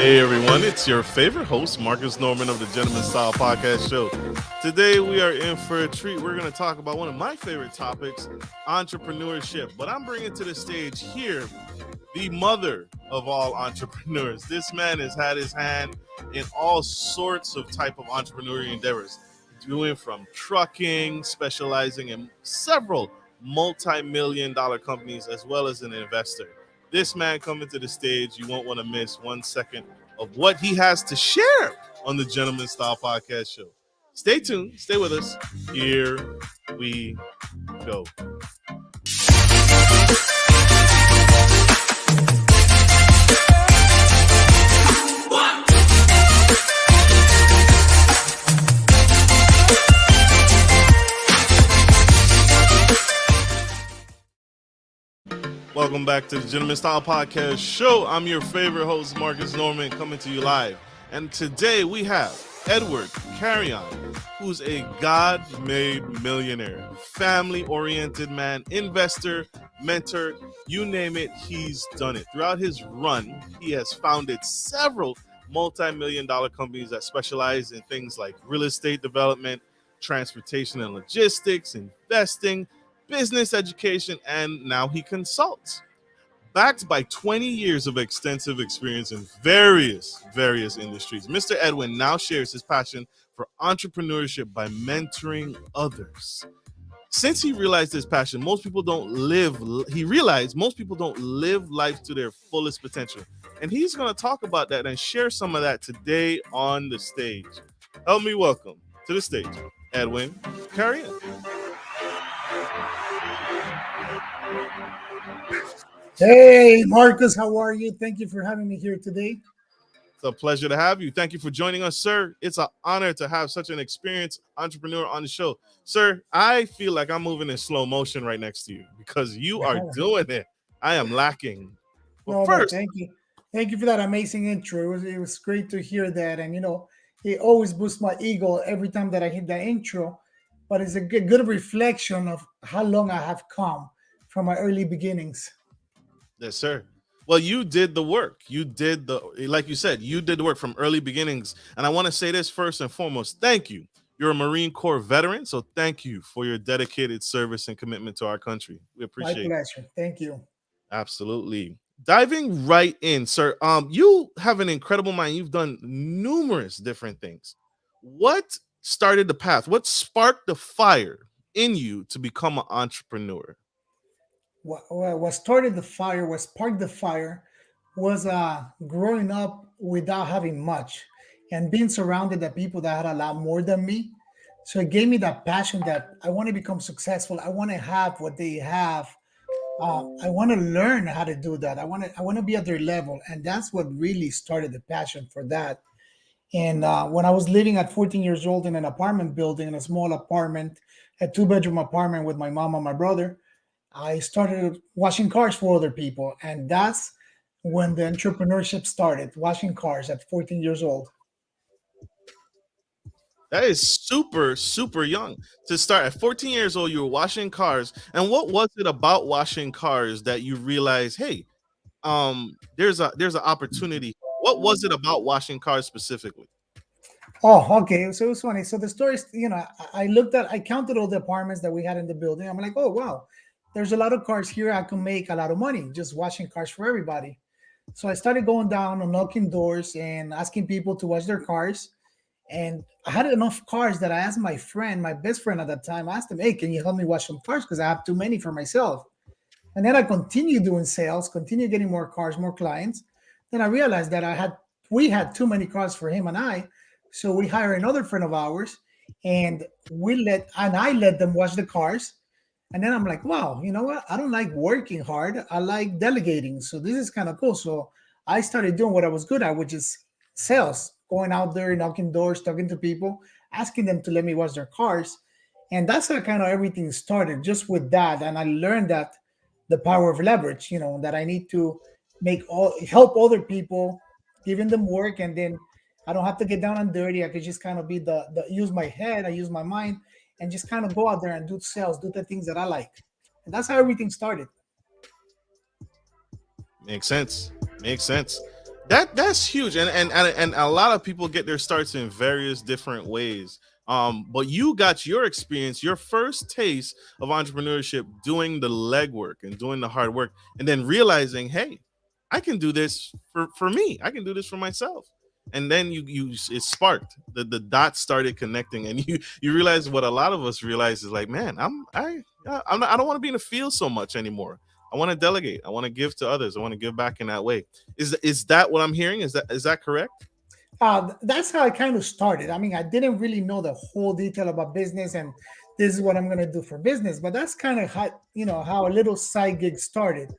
Hey everyone, it's your favorite host, Marcus Norman of the Gentleman Style Podcast Show. Today we are in for a treat. We're going to talk about one of my favorite topics, entrepreneurship. But I'm bringing to the stage here the mother of all entrepreneurs. This man has had his hand in all sorts of type of entrepreneurial endeavors, doing from trucking, specializing in several multi-million dollar companies, as well as an investor. This man coming to the stage, you won't want to miss 1 second of what he has to share on the Gentleman Style Podcast Show. Stay tuned, stay with us. Here we go. Welcome back to the Gentleman Style Podcast Show. I'm your favorite host, Marcus Norman, coming to you live. And today we have Edwin Carrion, who's a God-made millionaire, family-oriented man, investor, mentor, you name it, he's done it. Throughout his run, he has founded several multi-million dollar companies that specialize in things like real estate development, transportation and logistics, investing, business education, and now he consults. Backed by 20 years of extensive experience in various industries, Mr. Edwin now shares his passion for entrepreneurship by mentoring others. Since he realized his passion, most people don't live life to their fullest potential. And he's going to talk about that and share some of that today on the stage. Help me welcome to the stage, Edwin Carrion. Hey, Marcus, how are you? Thank you for having me here today. It's a pleasure to have you. Thank you for joining us, sir. It's an honor to have such an experienced entrepreneur on the show. Sir, I feel like I'm moving in slow motion right next to you because you are doing it. I am lacking. Well, first, thank you. Thank you for that amazing intro. It was great to hear that. And, it always boosts my ego every time that I hit that intro. But it's a good reflection of how long I have come from my early beginnings. Yes, sir. Well, you did the work. Like you said, you did the work from early beginnings. And I want to say this first and foremost. Thank you. You're a Marine Corps veteran. So thank you for your dedicated service and commitment to our country. We appreciate it. My pleasure. Thank you. Absolutely. Diving right in, sir. You have an incredible mind. You've done numerous different things. What started the path? What sparked the fire in you to become an entrepreneur? What started the fire, what sparked the fire, was growing up without having much and being surrounded by people that had a lot more than me. So it gave me that passion that I want to become successful. I want to have what they have. I want to learn how to do that. I want to be at their level, and that's what really started the passion for that. And when I was living at 14 years old in an apartment building, in a small apartment, a 2-bedroom apartment with my mom and my brother, I started washing cars for other people. And that's when the entrepreneurship started, washing cars at 14 years old. That is super, super young to start. At 14 years old, you were washing cars. And what was it about washing cars that you realized, hey, there's an opportunity? What was it about washing cars specifically? Oh, okay. So it was funny. So the story is, I counted all the apartments that we had in the building. I'm like, oh, wow. There's a lot of cars here. I can make a lot of money just washing cars for everybody. So I started going down and knocking doors and asking people to wash their cars. And I had enough cars that I asked my friend, my best friend at that time, I asked him, hey, can you help me wash some cars? Because I have too many for myself. And then I continued doing sales, continued getting more cars, more clients. Then I realized that we had too many cars for him and I. So we hired another friend of ours and I let them wash the cars. And then I'm like, wow, you know what? I don't like working hard. I like delegating. So this is kind of cool. So I started doing what I was good at, which is sales, going out there, knocking doors, talking to people, asking them to let me wash their cars. And that's how kind of everything started, just with that. And I learned that the power of leverage, that I need to help other people, giving them work. And then I don't have to get down and dirty. I could just kind of be use my head, I use my mind, and just kind of go out there and do sales, do the things that I like. And that's how everything started. Makes sense. Makes sense. That's huge, and a lot of people get their starts in various different ways. But you got your experience, your first taste of entrepreneurship, doing the legwork and doing the hard work, and then realizing, hey, I can do this for me. I can do this for myself. And then you it sparked, the dots started connecting, and you realize what a lot of us realize is like, man, I don't want to be in the field so much anymore. I want to delegate. I want to give to others. I want to give back in that way. Is that what I'm hearing? Is that correct? That's how I kind of started. I mean, I didn't really know the whole detail about business and this is what I'm going to do for business, but that's kind of how, how a little side gig started.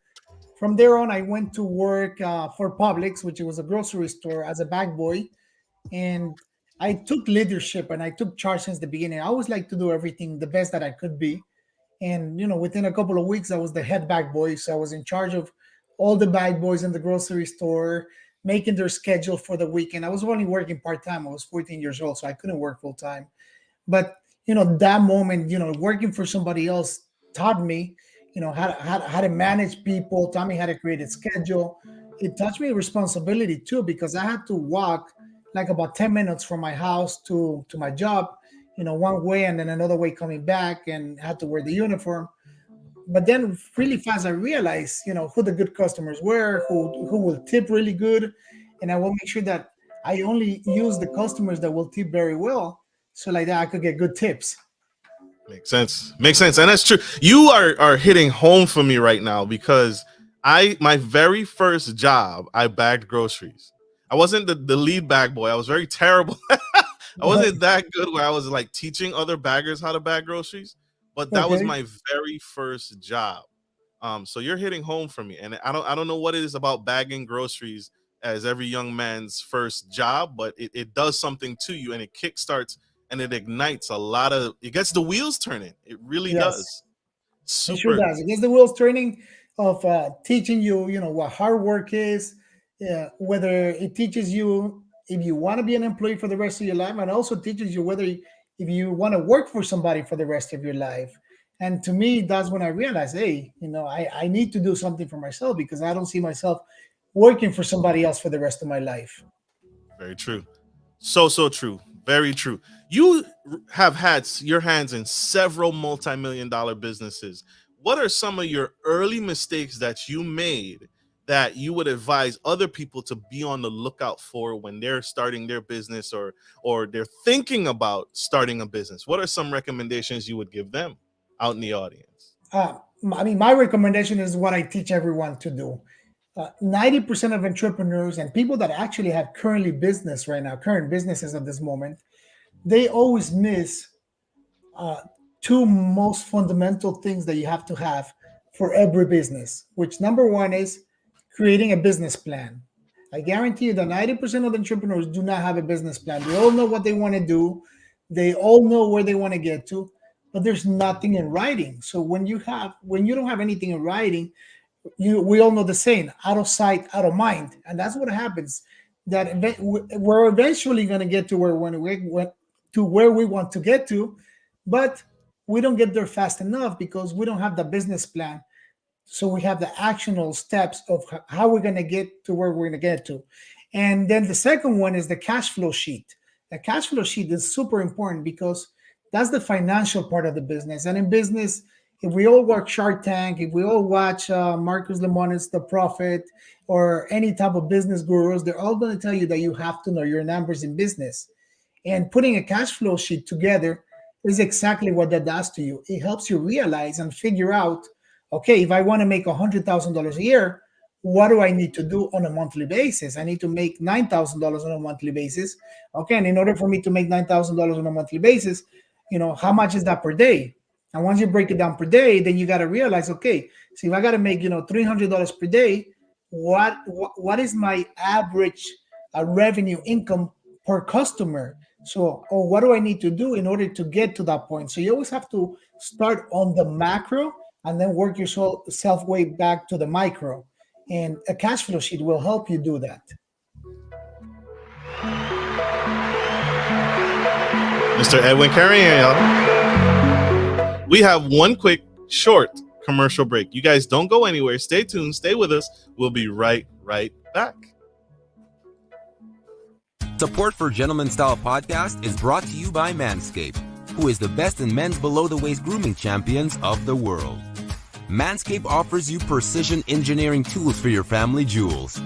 From there on, I went to work for Publix, which was a grocery store, as a bag boy. And I took leadership and I took charge since the beginning. I always like to do everything the best that I could be. And within a couple of weeks, I was the head bag boy. So I was in charge of all the bag boys in the grocery store, making their schedule for the weekend. I was only working part-time. I was 14 years old, so I couldn't work full-time. But that moment, working for somebody else taught me, how to manage people, taught me how to create a schedule. It taught me responsibility too, because I had to walk like about 10 minutes from my house to my job, one way and then another way coming back, and had to wear the uniform. But then really fast I realized, who the good customers were, who will tip really good. And I will make sure that I only use the customers that will tip very well. So like that I could get good tips. Makes sense. Makes sense. And that's true. You are hitting home for me right now, because my very first job, I bagged groceries. I wasn't the lead bag boy. I was very terrible. I wasn't that good where I was like teaching other baggers how to bag groceries, but that was Okay. my very first job. So you're hitting home for me, and I don't know what it is about bagging groceries as every young man's first job, but it does something to you, and it kickstarts and it ignites a lot of, it gets the wheels turning. It really Yes. does. It sure Super. does. It gets the wheels turning of teaching you, what hard work is. Whether it teaches you if you want to be an employee for the rest of your life, and also teaches you whether if you want to work for somebody for the rest of your life. And to me, that's when I realized, hey, I need to do something for myself, because I don't see myself working for somebody else for the rest of my life. Very true. So true. Very true. You have had your hands in several multi-million dollar businesses. What are some of your early mistakes that you made that you would advise other people to be on the lookout for when they're starting their business, or they're thinking about starting a business? What are some recommendations you would give them out in the audience? I mean, my recommendation is what I teach everyone to do. 90% of entrepreneurs and people that actually have currently business right now, current businesses at this moment, they always miss uh, two most fundamental things that you have to have for every business, which number one is creating a business plan. I guarantee you that 90% of entrepreneurs do not have a business plan. They all know what they want to do, they all know where they want to get to, but there's nothing in writing. So when you don't have anything in writing, we all know the saying, out of sight, out of mind. And that's what happens. That we're eventually going to get to where we want to get to, but we don't get there fast enough because we don't have the business plan. So we have the actionable steps of how we're going to get to where we're going to get to. And then the second one is the cash flow sheet. The cash flow sheet is super important because that's the financial part of the business. And in business, if we all watch Shark Tank, if we all watch Marcus Lemonis, The Profit, or any type of business gurus, they're all going to tell you that you have to know your numbers in business. And putting a cash flow sheet together is exactly what that does to you. It helps you realize and figure out, okay, if I want to make $100,000 a year, what do I need to do on a monthly basis? I need to make $9,000 on a monthly basis. Okay, and in order for me to make $9,000 on a monthly basis, how much is that per day? And once you break it down per day, then you got to realize, okay, so if I got to make $300 per day, what is my average revenue income per customer? So, or what do I need to do in order to get to that point? So you always have to start on the macro and then work yourself way back to the micro. And a cash flow sheet will help you do that. Mr. Edwin Carrion, y'all. We have one quick, short commercial break. You guys don't go anywhere. Stay tuned. Stay with us. We'll be right back. Support for Gentleman Style Podcast is brought to you by Manscaped, who is the best in men's below-the-waist grooming champions of the world. Manscaped offers you precision engineering tools for your family jewels.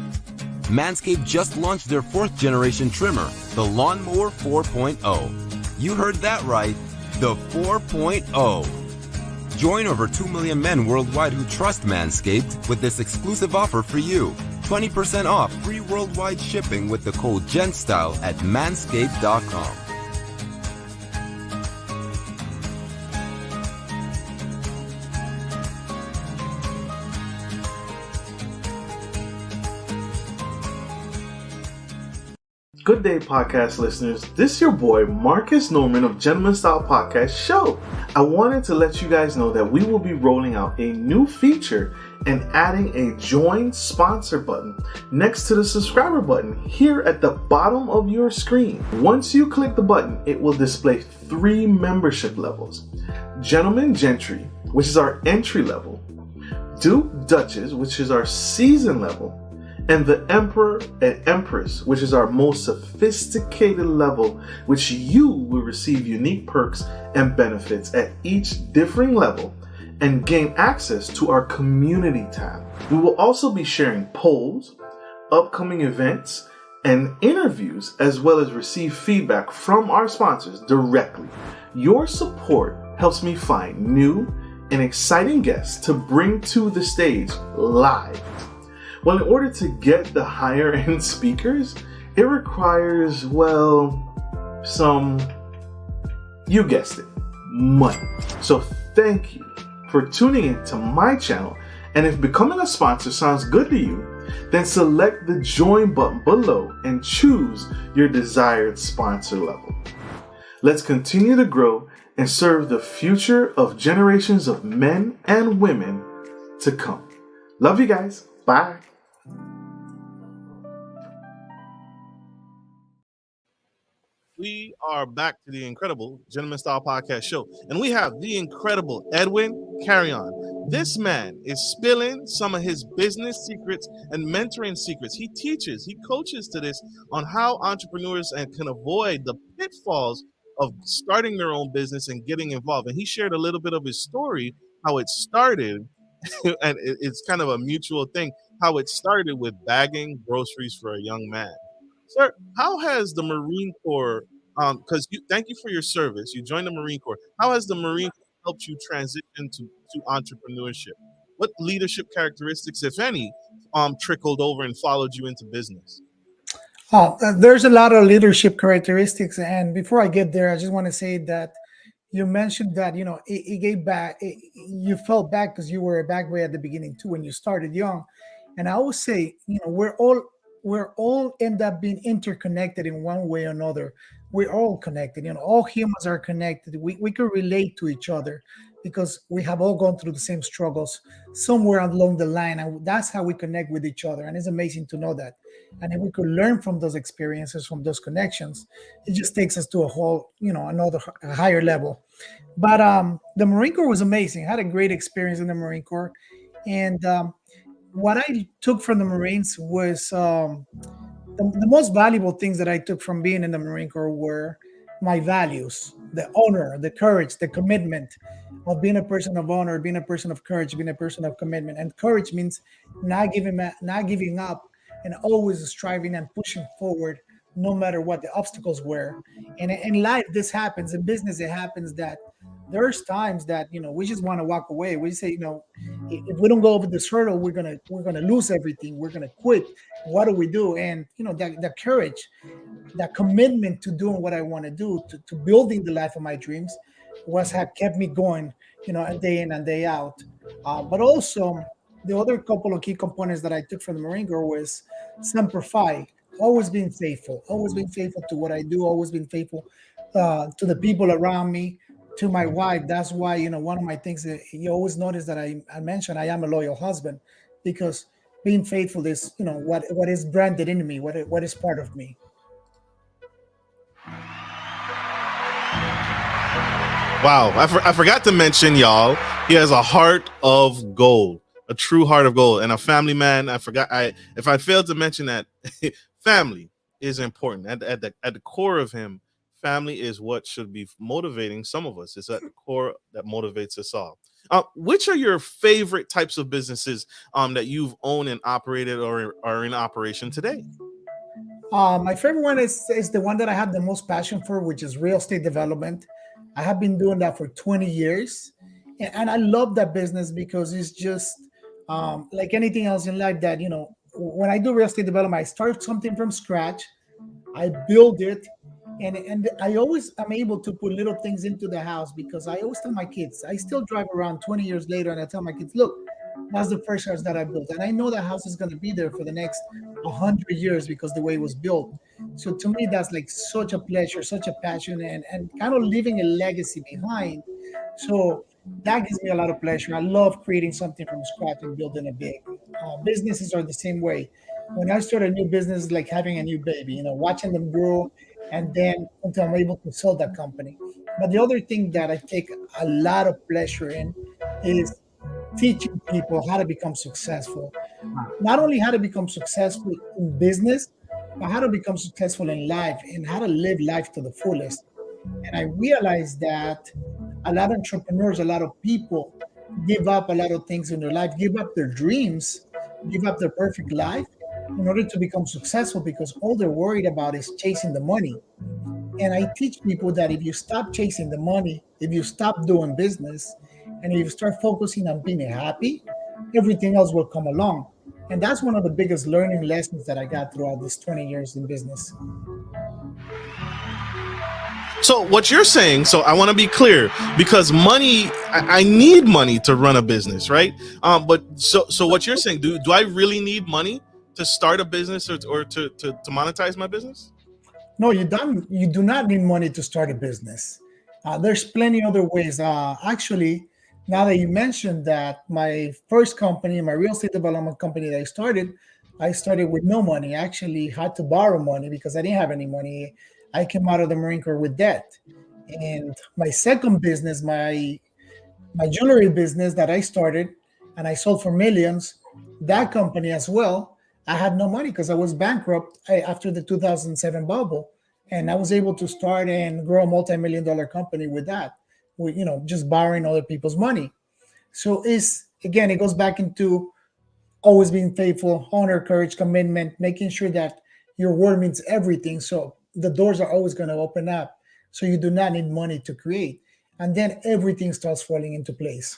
Manscaped just launched their 4th generation trimmer, the Lawnmower 4.0. You heard that right, the 4.0. Join over 2 million men worldwide who trust Manscaped with this exclusive offer for you. 20% off free worldwide shipping with the code GENSTYLE at manscaped.com. Good day, podcast listeners. This is your boy, Marcus Norman of Gentleman Style Podcast Show. I wanted to let you guys know that we will be rolling out a new feature and adding a join sponsor button next to the subscriber button here at the bottom of your screen. Once you click the button, it will display 3 membership levels. Gentleman Gentry, which is our entry level, Duke Duchess, which is our season level, and the Emperor and Empress, which is our most sophisticated level, which you will receive unique perks and benefits at each differing level and gain access to our community tab. We will also be sharing polls, upcoming events, and interviews, as well as receive feedback from our sponsors directly. Your support helps me find new and exciting guests to bring to the stage live. Well, in order to get the higher end speakers, it requires, you guessed it, money. So thank you for tuning in to my channel. And if becoming a sponsor sounds good to you, then select the join button below and choose your desired sponsor level. Let's continue to grow and serve the future of generations of men and women to come. Love you guys. Bye. We are back to the incredible Gentleman Style Podcast Show, and we have the incredible Edwin Carrion. This man is spilling some of his business secrets and mentoring secrets. He teaches, he coaches to this on how entrepreneurs can avoid the pitfalls of starting their own business and getting involved. And he shared a little bit of his story, how it started, and it's kind of a mutual thing, how it started with bagging groceries for a young man. Sir, how has the Marine Corps, thank you for your service, you joined the Marine Corps. How has the Marine Corps helped you transition to entrepreneurship? What leadership characteristics, if any, trickled over and followed you into business? There's a lot of leadership characteristics. And before I get there, I just want to say that you mentioned that, it gave back, you felt back because you were a back way at the beginning too, when you started young. And I always say, we're all end up being interconnected in one way or another. We're all connected. All humans are connected. We can relate to each other because we have all gone through the same struggles somewhere along the line. And that's how we connect with each other. And it's amazing to know that. And if we could learn from those experiences, from those connections, it just takes us to a whole, another higher level. But the Marine Corps was amazing. I had a great experience in the Marine Corps. And what I took from the Marines was the most valuable things that I took from being in the Marine Corps were my values, the honor, the courage, the commitment of being a person of honor, being a person of courage, being a person of commitment. And courage means not giving up, and always striving and pushing forward no matter what the obstacles were. And in life, this happens. In business, it happens that there's times that we just want to walk away. We say, if we don't go over this hurdle, we're gonna lose everything. We're gonna quit. What do we do? And that courage, that commitment to doing what I want to do, to building the life of my dreams, had kept me going, day in and day out. But also the other couple of key components that I took from the Marine Corps was Semper Fi, always being faithful to what I do, always being faithful to the people around me, to my wife. That's why, one of my things that you always notice that I mentioned, I am a loyal husband, because being faithful is, what is branded in me, what is part of me. Wow, I forgot to mention, y'all, he has a heart of gold, a true heart of gold, and a family man. If I failed to mention that, family is important. At the core of him, family is what should be motivating some of us. It's at the core that motivates us all. Which are your favorite types of businesses that you've owned and operated or are in operation today? My favorite one is the one that I have the most passion for, which is real estate development. I have been doing that for 20 years, and I love that business because it's just like anything else in life. That when I do real estate development, I start something from scratch. I build it, and I always am able to put little things into the house because I always tell my kids. I still drive around 20 years later, and I tell my kids, "Look, that's the first house that I built, and I know that house is going to be there for the next 100 years because the way it was built." So to me, that's like such a pleasure, such a passion, and kind of leaving a legacy behind. So that gives me a lot of pleasure. I love creating something from scratch and building a big. Businesses are the same way. When I start a new business, it's like having a new baby, watching them grow, and then until I'm able to sell that company. But the other thing that I take a lot of pleasure in is teaching people how to become successful. Not only how to become successful in business, but how to become successful in life and how to live life to the fullest. And I realized that a lot of entrepreneurs, a lot of people give up a lot of things in their life, give up their dreams, give up their perfect life in order to become successful because all they're worried about is chasing the money. And I teach people that if you stop chasing the money, if you stop doing business, and if you start focusing on being happy, everything else will come along. And that's one of the biggest learning lessons that I got throughout this 20 years in business. So what you're saying, so I want to be clear because money, I need money to run a business, right? But so what you're saying, do I really need money to start a business or to monetize my business? No, you don't. You do not need money to start a business. There's plenty other ways. Actually, now that you mentioned that, my first company, my real estate development company that I started with no money. I actually had to borrow money because I didn't have any money. I came out of the Marine Corps with debt. And my second business, my jewelry business that I started and I sold for millions, that company as well, I had no money because I was bankrupt after the 2007 bubble. And I was able to start and grow a multi-million-dollar company with that, with just borrowing other people's money. So it goes back into always being faithful, honor, courage, commitment, making sure that your word means everything. So the doors are always going to open up. So you do not need money to create. And then everything starts falling into place.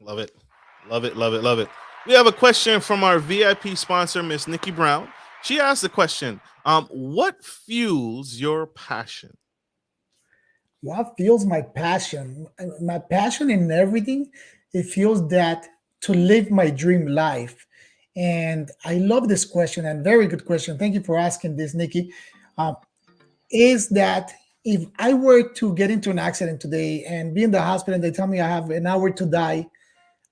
Love it. Love it. Love it. Love it. We have a question from our VIP sponsor, Miss Nikki Brown. She asked the question, what fuels your passion? What fuels my passion? My passion in everything, it fuels that to live my dream life. And I love this question and very good question. Thank you for asking this, Nikki. Um, is that if I were to get into an accident today and be in the hospital and they tell me I have an hour to die,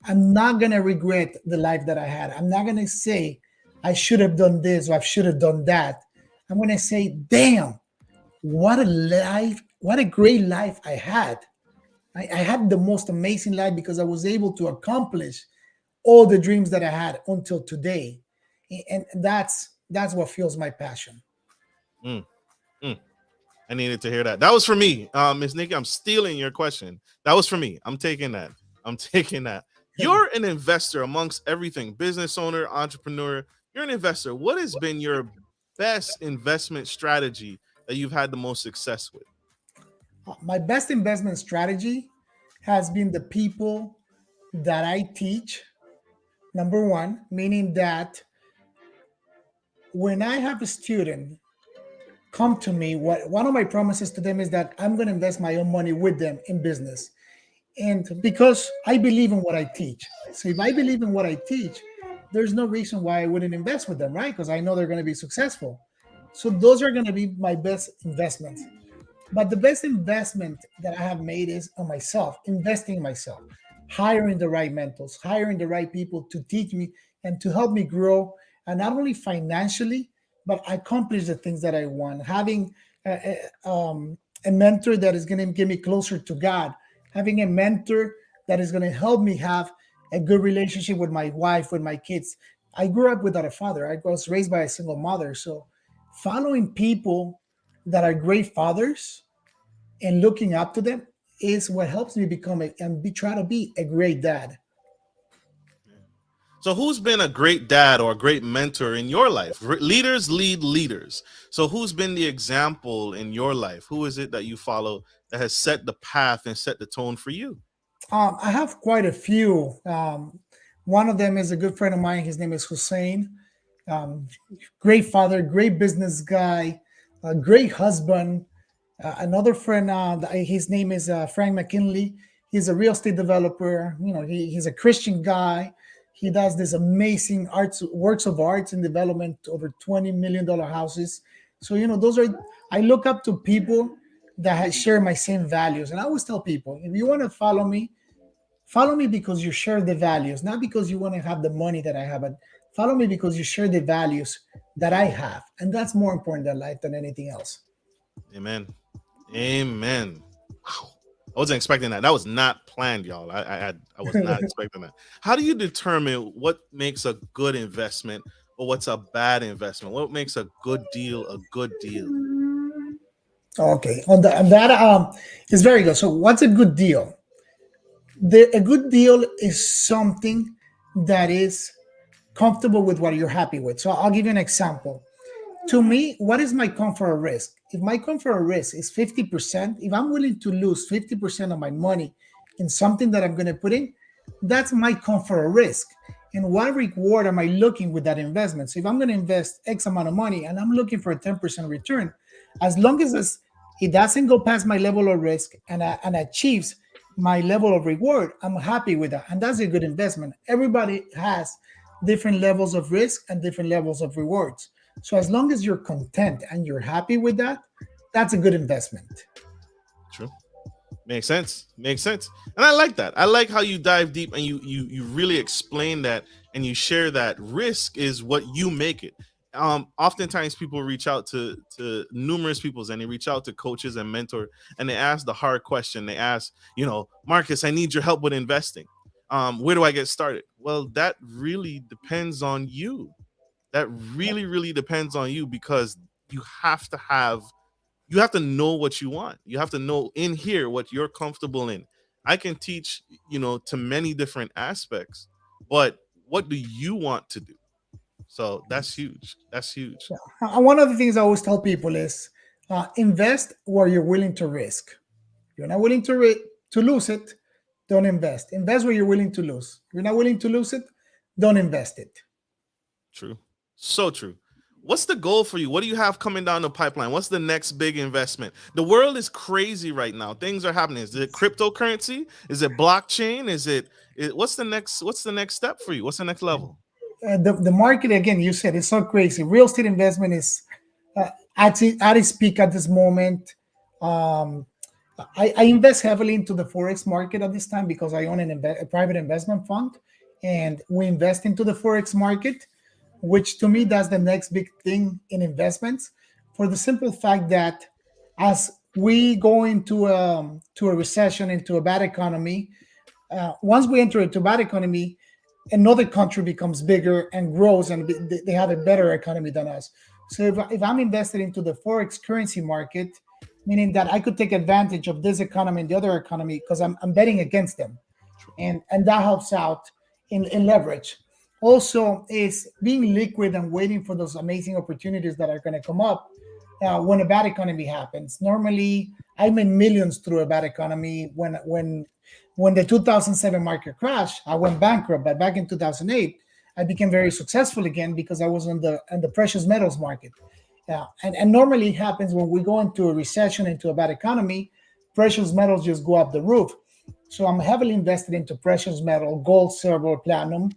I'm not going to regret the life that I had. I'm not going to say I should have done this or I should have done that. I'm going to say, damn, what a life, what a great life I had. I had the most amazing life because I was able to accomplish all the dreams that I had until today. And that's what fuels my passion. Mm, mm. I needed to hear that. That was for me, Ms. Nikki. I'm stealing your question. That was for me. I'm taking that. I'm taking that. You're an investor amongst everything, business owner, entrepreneur. You're an investor. What has been your best investment strategy that you've had the most success with? My best investment strategy has been the people that I teach. Number one, meaning that when I have a student come to me, one of my promises to them is that I'm going to invest my own money with them in business. And because I believe in what I teach. So if I believe in what I teach, there's no reason why I wouldn't invest with them, right? Because I know they're going to be successful. So those are going to be my best investments. But the best investment that I have made is on myself, investing in myself, hiring the right mentors, hiring the right people to teach me and to help me grow, and not only financially, but accomplish the things that I want. Having a mentor that is going to get me closer to God, having a mentor that is going to help me have a good relationship with my wife, with my kids. I grew up without a father. I was raised by a single mother. So following people that are great fathers and looking up to them is what helps me become try to be a great dad. So who's been a great dad or a great mentor in your life? Leaders lead leaders. So who's been the example in your life? Who is it that you follow that has set the path and set the tone for you? I have quite a few. One of them is a good friend of mine. His name is Hussein. Um, Great father, great business guy, a great husband. Another friend, his name is Frank McKinley. He's a real estate developer. He's a Christian guy. He does this amazing works of arts and development, over $20 million houses. So, those are, I look up to people that share my same values. And I always tell people, if you want to follow me because you share the values, not because you want to have the money that I have, but follow me because you share the values that I have. And that's more important in life than anything else. Amen. Amen. Wow. I wasn't expecting that. That was not planned, y'all. I was not expecting that. How do you determine what makes a good investment or what's a bad investment? What makes a good deal a good deal? Okay. On that is very good. So what's a good deal? A good deal is something that is comfortable with what you're happy with. So I'll give you an example. To me, what is my comfort or risk? If my comfort or risk is 50%, if I'm willing to lose 50% of my money in something that I'm going to put in, that's my comfort or risk. And what reward am I looking with that investment? So if I'm going to invest X amount of money and I'm looking for a 10% return, as long as it doesn't go past my level of risk and achieves my level of reward, I'm happy with that. And that's a good investment. Everybody has different levels of risk and different levels of rewards. So as long as you're content and you're happy with that, that's a good investment. True. Makes sense. Makes sense. And I like that. I like how you dive deep and you really explain that and you share that risk is what you make it. Oftentimes people reach out to numerous people and they reach out to coaches and mentor and they ask the hard question. They ask, Marcus, I need your help with investing. Where do I get started? Well, that really depends on you. That really, really depends on you because you have to know what you want. You have to know in here what you're comfortable in. I can teach, to many different aspects, but what do you want to do? So that's huge. That's huge. Yeah. One of the things I always tell people is invest where you're willing to risk. If you're not willing to lose it, don't invest. Invest where you're willing to lose. If you're not willing to lose it, don't invest it. True. So true. What's the goal for you? What do you have coming down the pipeline? What's the next big investment? The world is crazy right now. Things are happening. Is it cryptocurrency? Is it blockchain? What's the next step for you? What's the next level? The market, again, you said it's so crazy. Real estate investment is at its peak at this moment. I invest heavily into the Forex market at this time because I own a private investment fund, and we invest into the Forex market, which to me, that's the next big thing in investments, for the simple fact that as we go into a recession, into a bad economy, once we enter into a bad economy, another country becomes bigger and grows, and they have a better economy than us. So if I'm invested into the Forex currency market, meaning that I could take advantage of this economy and the other economy because I'm betting against them, and that helps out in leverage. Also, is being liquid and waiting for those amazing opportunities that are going to come up when a bad economy happens. Normally, I made millions through a bad economy. When the 2007 market crashed, I went bankrupt. But back in 2008, I became very successful again because I was in the precious metals market. And normally it happens when we go into a recession, into a bad economy, precious metals just go up the roof. So I'm heavily invested into precious metal, gold, silver, platinum,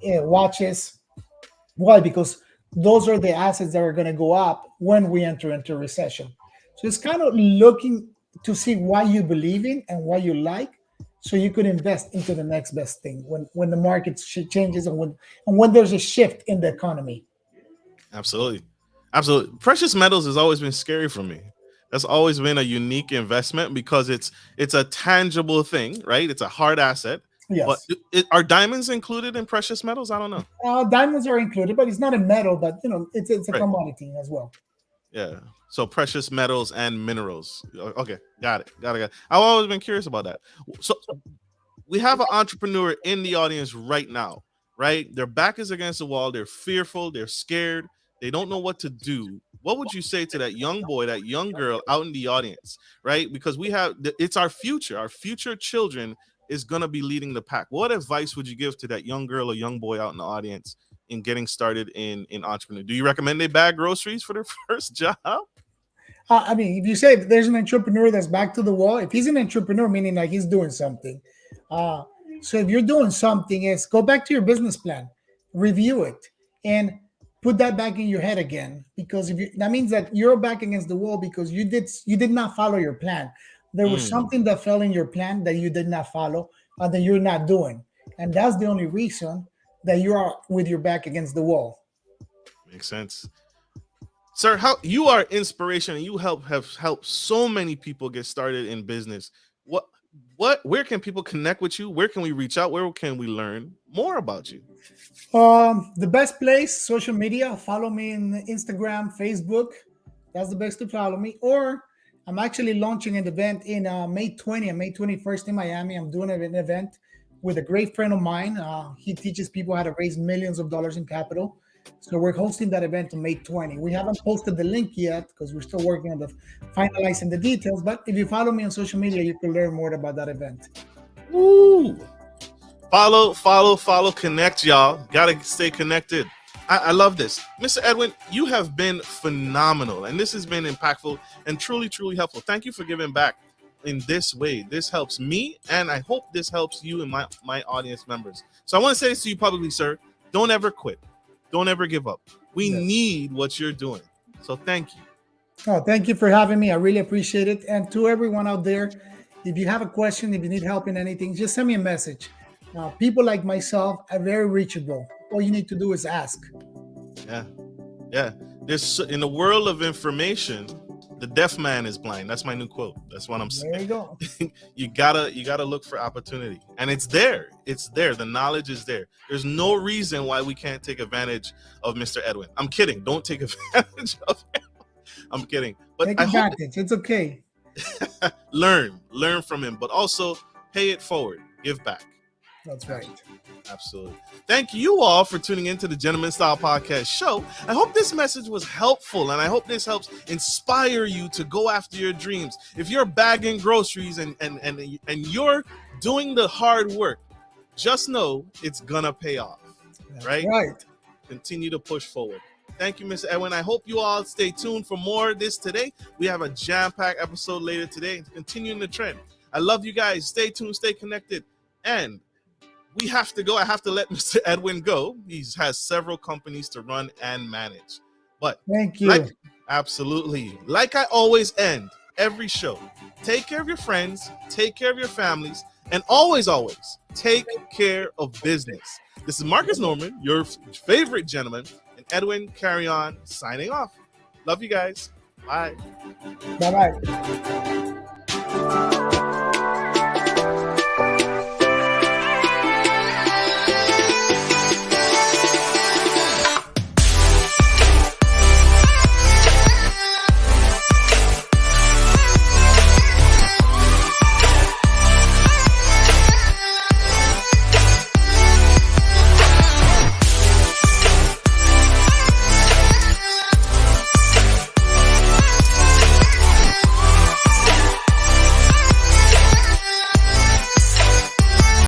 watches. Why? Because those are the assets that are going to go up when we enter into a recession. So it's kind of looking to see what you believe in and what you like, so you could invest into the next best thing when the market changes and when there's a shift in the economy. Absolutely. Precious metals has always been scary for me. That's always been a unique investment because it's a tangible thing, right? It's a hard asset. But Yes. are diamonds included in precious metals? I don't know. Diamonds are included, but it's not a metal, but it's a Right. commodity as well. Yeah. So precious metals and minerals. Okay. Got it. I've always been curious about that. So we have an entrepreneur in the audience right now, right? Their back is against the wall. They're fearful. They're scared. They don't know what to do. What would you say to that young boy, that young girl out in the audience, right? Because it's our future. Our future children is going to be leading the pack. What advice would you give to that young girl or young boy out in the audience in getting started in entrepreneur? Do you recommend they bag groceries for their first job? I mean, if you say there's an entrepreneur that's back to the wall, if he's an entrepreneur, meaning like he's doing something. Uh, so if you're doing something, is go back to your business plan, review it, and put that back in your head again. Because that means that you're back against the wall because you did not follow your plan. There was Mm, something that fell in your plan that you did not follow, that you're not doing, and that's the only reason that you are with your back against the wall. makes sense. Sir, how you are inspiration and you have helped so many people get started in business. Where can people connect with you? Where can we reach out? Where can we learn more about you? The best place, social media. Follow me in Instagram, Facebook. That's the best to follow me. Or I'm actually launching an event in May 20th and May 21st in Miami. I'm doing an event with a great friend of mine. He teaches people how to raise millions of dollars in capital. So we're hosting that event on May 20. We haven't posted the link yet because we're still working on the finalizing the details. But if you follow me on social media, you can learn more about that event. Woo! Follow, connect, y'all. Gotta stay connected. I love this. Mr. Edwin, you have been phenomenal, and this has been impactful and truly, truly helpful. Thank you for giving back in this way. This helps me, and I hope this helps you and my audience members. So I want to say this to you publicly, sir. Don't ever quit. Don't ever give up. We Yes. need what you're doing. So thank you. Oh, thank you for having me. I really appreciate it. And to everyone out there, if you have a question, if you need help in anything, just send me a message. People like myself are very reachable. All you need to do is ask. Yeah. Yeah. In the world of information, the deaf man is blind. That's my new quote. That's what I'm saying. There you go. you gotta look for opportunity, and it's there. The knowledge is there. There's no reason why we can't take advantage of Mr. Edwin. I'm kidding. Don't take advantage of him. I'm kidding. But Take I hope advantage. It's okay. learn from him, but also pay it forward. Give back. That's right. Absolutely. Thank you all for tuning into the Gentleman Style Podcast show. I hope this message was helpful, and I hope this helps inspire you to go after your dreams. If you're bagging groceries and you're doing the hard work, just know it's gonna pay off. That's Right? right. Continue to push forward. Thank you, Mr. Edwin. I hope you all stay tuned for more of this today. We have a jam-packed episode later today, continuing the trend. I love you guys. Stay tuned, stay connected, and we have to go. I have to let Mr. Edwin go. He has several companies to run and manage. But Thank you. absolutely, like I always end every show, take care of your friends, take care of your families, and always, always take care of business. This is Marcus Norman, your favorite gentleman, and Edwin Carrion signing off. Love you guys. Bye. Bye-bye.